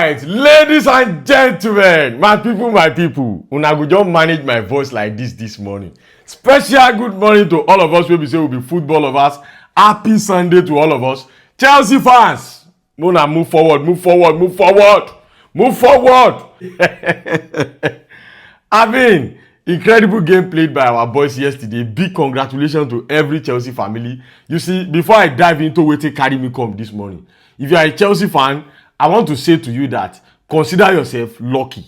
right, ladies and gentlemen, my people, una go just manage my voice like this morning. Special good morning to all of us wey be say we be football lovers. Happy Sunday to all of us. Chelsea fans, Mona move forward. I mean, incredible game played by our boys yesterday. Big congratulations to every Chelsea family. You see, before I dive into wetin carry me come this morning, if you are a Chelsea fan, I want to say to you that consider yourself lucky.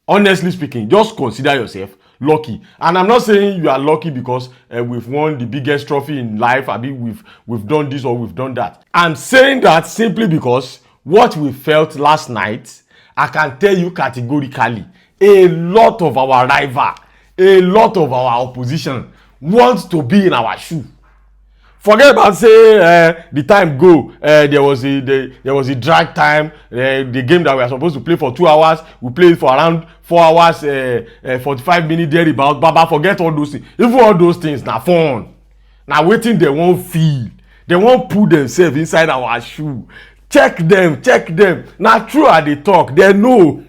Honestly speaking, just consider yourself lucky. And I'm not saying you are lucky because we've won the biggest trophy in life. I mean, we've done this or we've done that. I'm saying that simply because what we felt last night, I can tell you categorically, a lot of our rival, a lot of our opposition wants to be in our shoe. Forget about say the time go. There was a drag time. The game that we are supposed to play for 2 hours, we played for around 4 hours, 45 minutes there about. Baba, forget all those things. Even all those things na fun. Now waiting they won't feel. They won't put themselves inside our shoe. Check them. Now true at the talk. They know.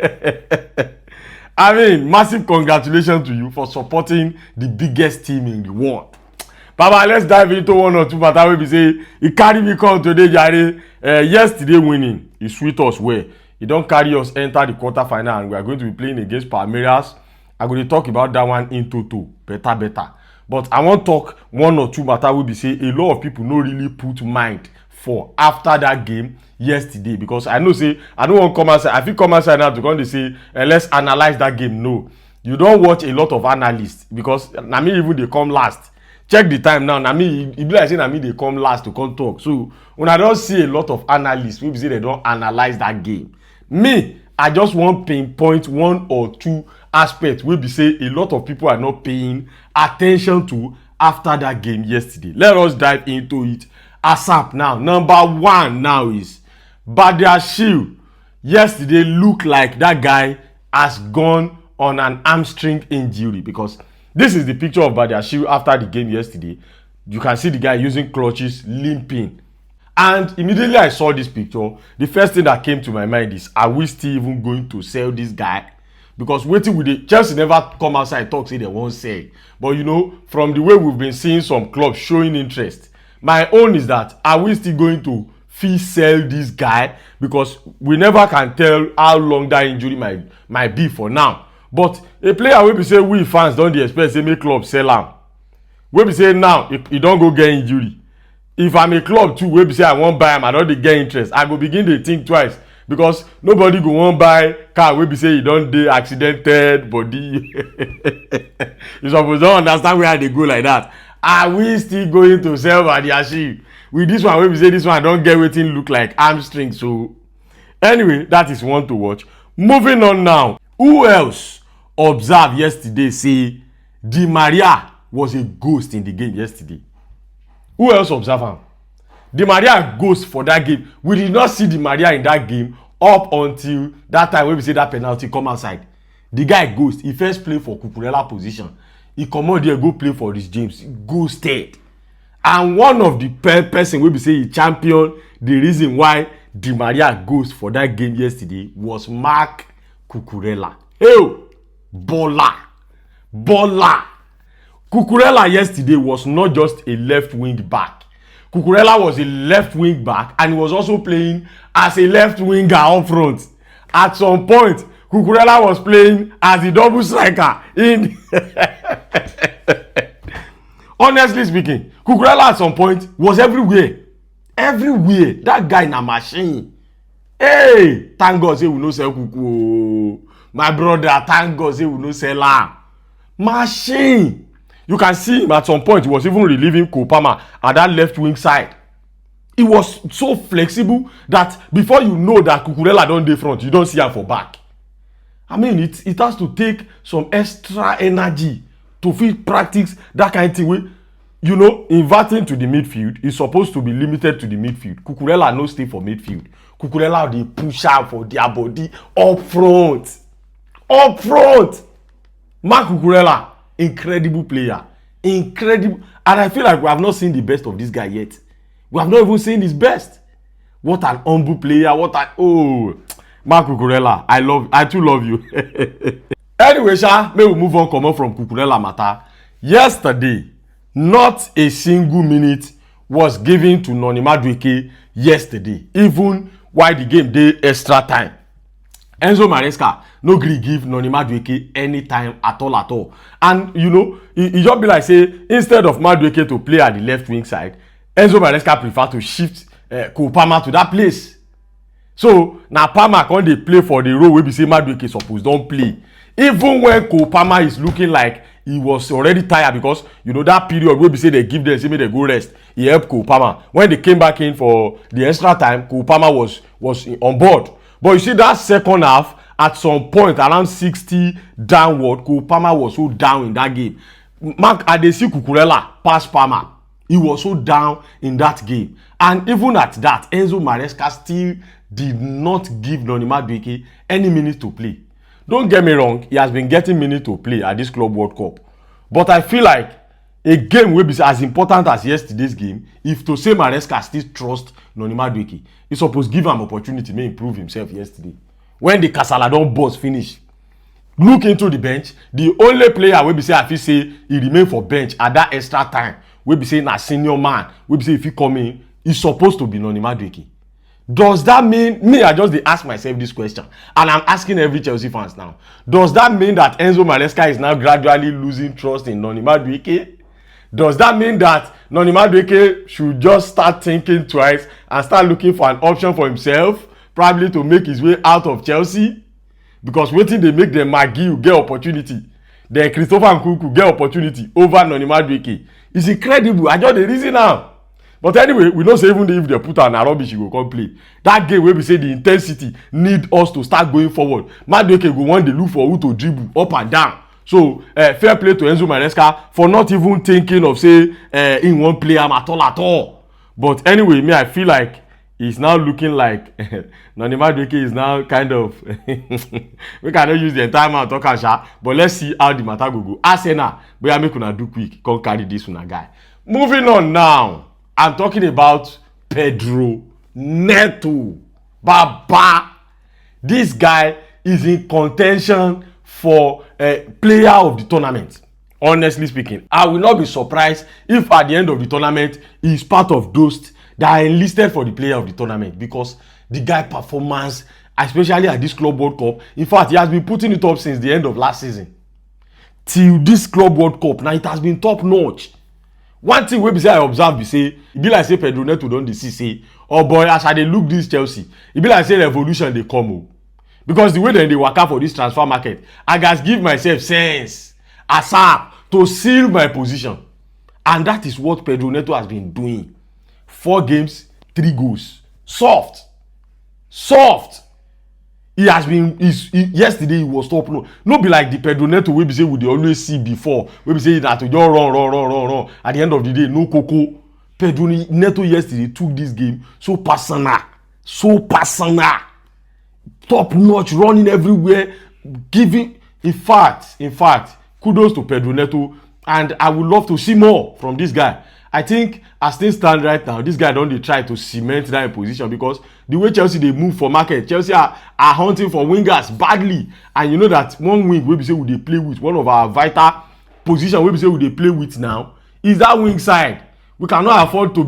I mean, massive congratulations to you for supporting the biggest team in the world. Baba, let's dive into one or two matter wey be say e carry me come today jare. Yesterday winning e sweet us well. E don carry us enter the quarter final and we are going to be playing against Palmeiras. I go to talk about that one in total better. But I wan talk one or two matter wey be say a lot of people no really put mind for after that game yesterday, because I know say I don't wan come outside. I fit come outside now to come dey say let's analyze that game. No, you don watch a lot of analysts, because na me even dey come last. Check the time now. Na me, e be like say na me dey come last to come talk. So when I don see a lot of analysts wey be say they don analyze that game, me, I just wan pinpoint one or two aspects wey be say a lot of people are not paying attention to after that game yesterday. Let us dive into it asap now. Number one now is Badiashile. Yesterday look like that guy has gone on an hamstring injury, because this is the picture of Badiashile after the game yesterday. You can see the guy using crutches, limping. And immediately I saw this picture, the first thing that came to my mind is, are we still even going to sell this guy? Because waiting with it, Chelsea never come outside talk say they won't sell. But you know, from the way we've been seeing some clubs showing interest, my own is that, are we still going to sell this guy? Because we never can tell how long that injury might be for now. But a player wey be say we fans don dey expect say make club sell am, wey be say now e don go get injury. If I'm a club too wey be say I wan buy am, I don dey get interest, I go begin dey think twice, because nobody go wan buy car wey be say e don dey accidented body. You suppose don understand where I dey go like that. Are we still going to sell Badiashile with this one wey be say this one don get wetin look like hamstring? So anyway, that is one to watch. Moving on now, who else observe yesterday say Di Maria was a ghost in the game yesterday? Who else observe am? Di Maria ghost for that game. We did not see Di Maria in that game up until that time when we say that penalty come outside. The guy ghost. He first play for Cucurella position. He comot there go play for this James. Ghosted. And one of the person wey be say he champion the reason why Di Maria ghost for that game yesterday was Marc Cucurella. Hey, Bola. Cucurella yesterday was not just a left wing back. Cucurella was a left wing back and he was also playing as a left winger up front. At some point, Cucurella was playing as a double striker in. Honestly speaking, Cucurella at some point was everywhere. That guy na machine. Hey, thank God say we no sell Cucu. My brother, thank God say we no sell am. Machine. You can see him at some point. He was even relieving Kopama at that left wing side. He was so flexible that before you know that Cucurella don dey front, you don't see him for back. I mean, it has to take some extra energy to fit practice that kind of thing. Wey, you know, inverting to the midfield is supposed to be limited to the midfield. Cucurella no stay for midfield. Cucurella dey push out for their body up front. Marc Cucurella, incredible player. Incredible. And I feel like we have not seen the best of this guy yet. We have not even seen his best. What an humble player. Cucurella, I too love you. Anyway, sha, may we move on, come on from Cucurella matter. Yesterday, not a single minute was given to Noni Madueke yesterday, even while the game dey extra time. Enzo Maresca no gree give Noni Madueke any time at all. And you know, e just be like say instead of Madueke to play at the left wing side, Enzo Maresca prefer to shift Cole Palmer to that place. So na Palmer come dey play for the role wey be say Madueke suppose don play. Even when Cole Palmer is looking like he was already tired, because you know that period wey be say they give them say make they go rest, he help Cole Palmer. When they came back in for the extra time, Cole Palmer was on board. But you see that second half, at some point around 60 downward, Cole Palmer was so down in that game. Mark Adesi Cucurella pass Palmer. He was so down in that game. And even at that, Enzo Maresca still did not give Noni Madueke any minutes to play. Don't get me wrong, he has been getting minutes to play at this Club World Cup. But I feel like a game will be as important as yesterday's game. If to say Maresca still trust Noni Madueke, he supposed give him opportunity to improve himself yesterday. When the Kasala don burst finish, look into the bench. The only player wey be say I feel say he remain for bench at that extra time, wey be say na senior man, wey be say if he come in, he's supposed to be Noni Madueke. Does that mean, me I just dey ask myself this question, and I'm asking every Chelsea fans now, does that mean that Enzo Maresca is now gradually losing trust in Noni Madueke? Does that mean that Noni Madueke should just start thinking twice and start looking for an option for himself, probably to make his way out of Chelsea? Because wetin dey make dem McGill get opportunity, then Christopher Nkunku get opportunity over Noni Madueke? It's incredible. I just dey reason now. But anyway, we know say even if they put on a rubbish, he go come play. That game where we say the intensity need us to start going forward. Madueke go want to look for who to dribble up and down. So fair play to Enzo Maresca for not even thinking of say in one player at all. But anyway, me I feel like he's now looking like Noni Madueke is now kind of we cannot use the entire man talk and sha, but let's see how the matter go. Arsenal, but I make una do quick, come carry this one guy. Moving on now. I'm talking about Pedro Neto. Baba. This guy is in contention for a player of the tournament. Honestly speaking, I will not be surprised if at the end of the tournament he is part of those that are enlisted for the player of the tournament, because the guy performance, especially at this Club World Cup, in fact he has been putting it up since the end of last season till this Club World Cup. Now it has been top notch. One thing wey be say I observe be say e be like say Pedro Neto don dey see say, oh boy, as I dey look this Chelsea, e be like say revolution dey come o. Because the way dem dey waka for this transfer market, I gats give myself sense asap to seal my position, and that is what Pedro Neto has been doing. 4 games, 3 goals. Soft. He has been, yesterday he was top. No be like the Pedro Neto wey be say we dey always see before, wey be say that to just run. At the end of the day, no coco. Pedro Neto yesterday took this game so personal. Top notch, running everywhere, giving. In fact, kudos to Pedro Neto, and I would love to see more from this guy. I think as things stand right now, this guy don dey try to cement that position, because the way Chelsea dey move for market, Chelsea are hunting for wingers badly, and you know that one wing wey be say we dey play with, one of our vital position wey be say we dey play with now, is that wing side. We cannot afford to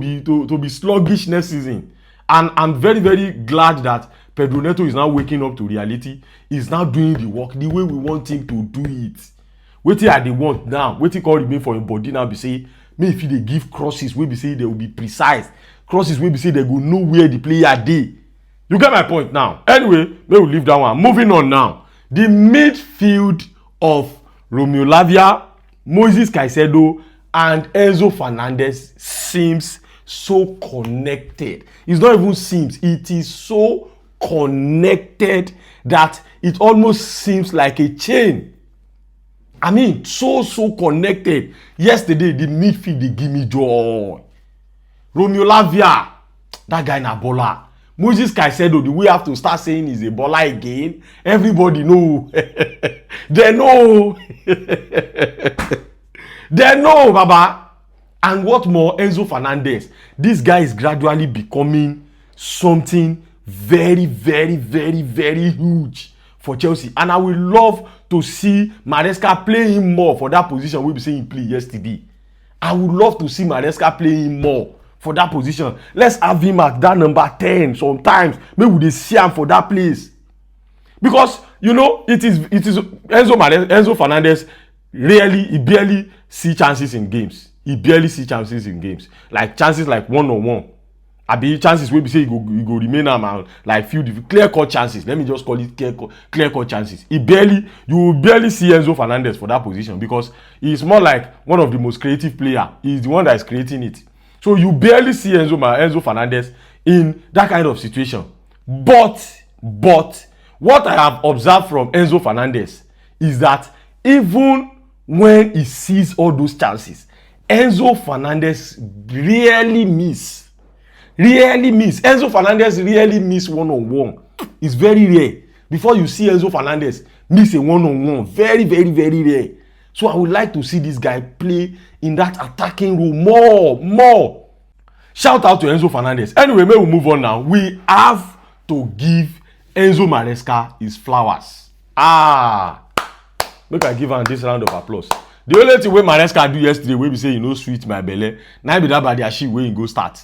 be sluggish next season, and I'm very, very glad that Pedro Neto is now waking up to reality. He's now doing the work the way we want him to do it. Wetin I dey want now, wetin come remain for him body now be say, me if they give crosses wey be say they will be precise, crosses wey be say they go know where the player dey. You get my point now. Anyway, may we leave that one. Moving on now. The midfield of Romeo Lavia, Moses Caicedo, and Enzo Fernandez seems so connected. It's not even seems, it is so connected that it almost seems like a chain. I mean, so connected. Yesterday, the midfield, they give me joy. Romeo Lavia, that guy na baller. Moses Caicedo, the way I have to start saying he's a baller again. Everybody know. They know. They know, Baba. And what more, Enzo Fernandez. This guy is gradually becoming something very, very, very, very huge for Chelsea. And I would love to see Maresca play him more for that position we be saying he played yesterday. I would love to see Maresca play him more for that position. Let's have him at that number 10 sometimes. Maybe we see him for that place. Because, you know, it is Enzo Fernandez he barely see chances in games. He barely see chances in games. Like chances like one-on-one. Abi chances wey be say he go remain am like few clear cut chances. Let me just call it clear cut chances. You will barely see Enzo Fernandez for that position because he is more like one of the most creative player. He is the one that is creating it. So you barely see Enzo Fernandez in that kind of situation. But what I have observed from Enzo Fernandez is that even when he sees all those chances, Enzo Fernandez rarely miss. Enzo Fernandez really miss one-on-one. It's very rare. Before you see Enzo Fernandez miss a one-on-one, very, very, very rare. So I would like to see this guy play in that attacking role more. Shout out to Enzo Fernandez. Anyway, may we move on now. We have to give Enzo Maresca his flowers. Make I give him this round of applause. The only thing wey Maresca do yesterday wey be say you know sweet my belle, na be that Badiashile wey he go start.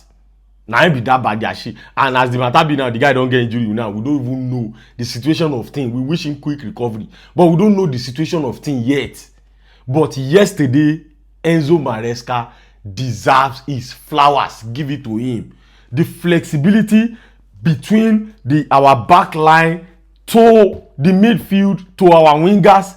Na be that Badiashile. And as the matter be now, the guy don't get injury now. We don't even know the situation of thing. We wish him quick recovery, but we don't know the situation of thing yet. But yesterday, Enzo Maresca deserves his flowers. Give it to him. The flexibility between our back line to the midfield to our wingers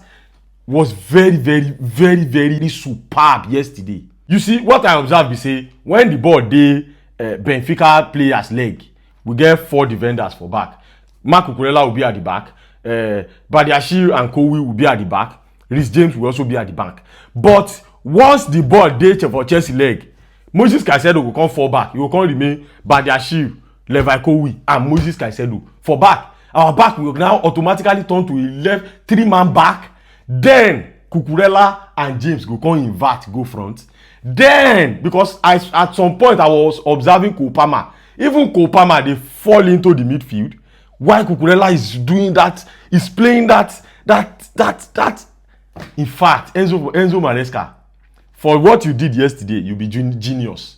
was very, very, very, very superb yesterday. You see, what I observed is say when the ball dey Benfica players leg, we get 4 defenders for back. Cucurella will be at the back. Badiashile and Kowi will be at the back. Rhys James will also be at the back. But once the ball dey for Chelsea leg, Moses Caicedo will come fall back. He will come remain Badiashile, Levi Kowi, and Moses Caicedo for back. Our back will now automatically turn to a left 3-man back. Then Cucurella and James will come invert, go front. Then, because at some point I was observing Kopama, even Kopama they fall into the midfield. While Cucurella is doing that, is playing that. In fact, Enzo Maresca, for what you did yesterday, you be genius.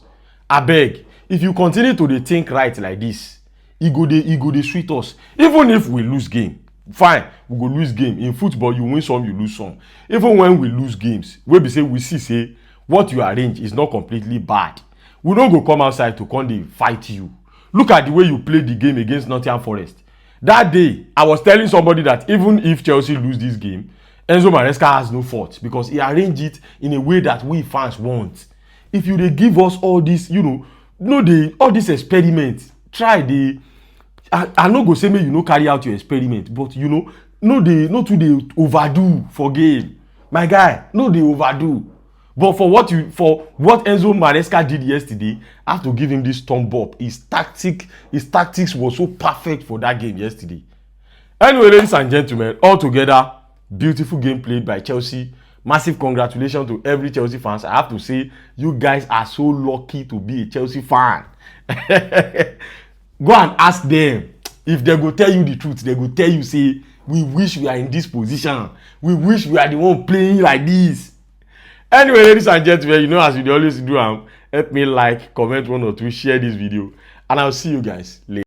I beg, if you continue to think right like this, he go dey sweet us. Even if we lose game, fine, we go lose game. In football, you win some, you lose some. Even when we lose games, we see say what you arrange is not completely bad. We don't go come outside to come dey fight you. Look at the way you played the game against Nottingham Forest. That day, I was telling somebody that even if Chelsea lose this game, Enzo Maresca has no fault because he arranged it in a way that we fans want. If you dey give us all this, all this experiment, try dey. I no go say make you no carry out your experiment, but no too dey overdo for game. My guy, no dey overdo. But for what Enzo Maresca did yesterday, I have to give him this thumb up. His tactics was so perfect for that game yesterday. Anyway, ladies and gentlemen, altogether, beautiful game played by Chelsea. Massive congratulations to every Chelsea fans. I have to say, you guys are so lucky to be a Chelsea fan. Go and ask them. If they go tell you the truth, they go tell you, say, we wish we are in this position. We wish we are the one playing like this. Anyway, ladies and gentlemen, as we always do, help me like, comment 1 or 2, share this video, and I'll see you guys later.